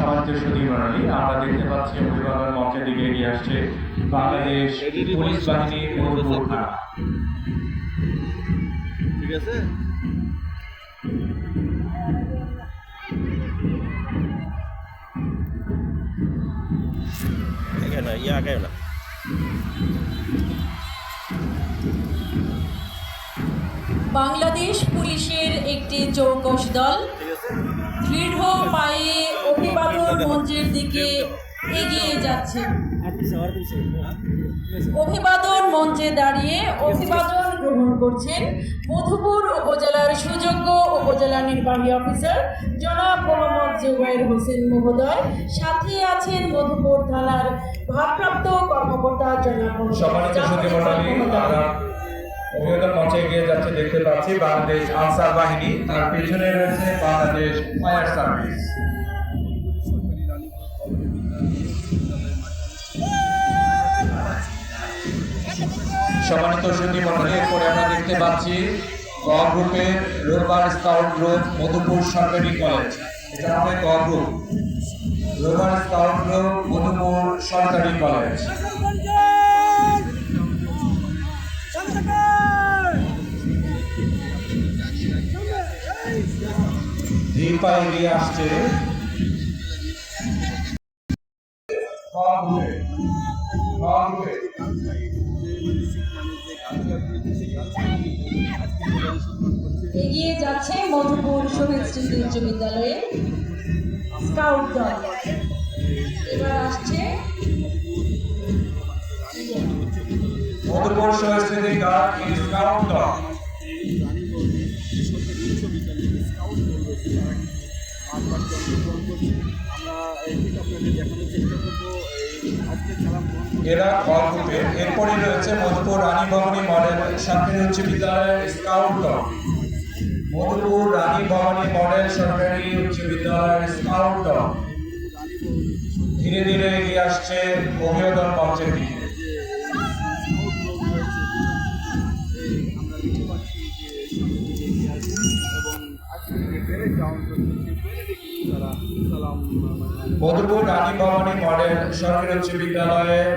সম্মানিত সুধী মণ্ডলী, আমরা দেখতে পাচ্ছি অভিবাদন মঞ্চের দিকে এগিয়ে আসছে বাংলাদেশ পুলিশ বাহিনীর মধুপুর থানা। ঠিক আছে। বাংলাদেশ পুলিশের একটি চৌকস দল দৃঢ় পায়ে অভিবাদন মঞ্চের দিকে এগিয়ে যাচ্ছে। অভিবাদন মঞ্চে দাঁড়িয়ে অভিবাদন গ্রহণ করছেন মধুপুর উপজেলার সুযোগ্য উপজেলা নির্বাহী অফিসার জনাব মোহাম্মদ জুবাইর হোসেন মহোদয়। সাথে আছেন মধুপুর থানার ভারপ্রাপ্ত কর্মকর্তা জনাব সম্মানিত সুধী মণ্ডলী, আমরা অভিবাদন মঞ্চে এগিয়ে যাচ্ছে দেখতে পাচ্ছি বাংলাদেশ আনসার বাহিনী, তার পেছনে রয়েছে বাংলাদেশ ফায়ার সার্ভিস। সম্মানিত সুধী মণ্ডলী, এরপরে আমরা দেখতে পাচ্ছি গ গ্রুপের রোভার স্কাউট গ্রুপ মধুপুর সরকারি কলেজ। এটা হবে গ group, rover scout group Madhupur সরকারি কলেজ। ধীর পায়ে এগিয়ে আসছে এগিয়ে যাচ্ছে মধুপুর শহীদ স্মৃতি উচ্চ বিদ্যালয়ে স্কাউট দল। এবার আসছে মধুপুর শহীদ স্মৃতি স্কাউট দল। এরা কল গ্রুপে। এরপরে রয়েছে মধুপুর রানী ভবানী মডেল সরকারি উচ্চ বিদ্যালয়ের স্কাউট দল। মধুপুর রানী ভবানী মডেল সরকারি উচ্চ বিদ্যালয়ের স্কাউট দল ধীরে ধীরে এগিয়ে আসছে অভিবাদন মঞ্চের দিকে। মধুপুর রানী ভবানী মডেল সরকারি উচ্চ বিদ্যালয়ের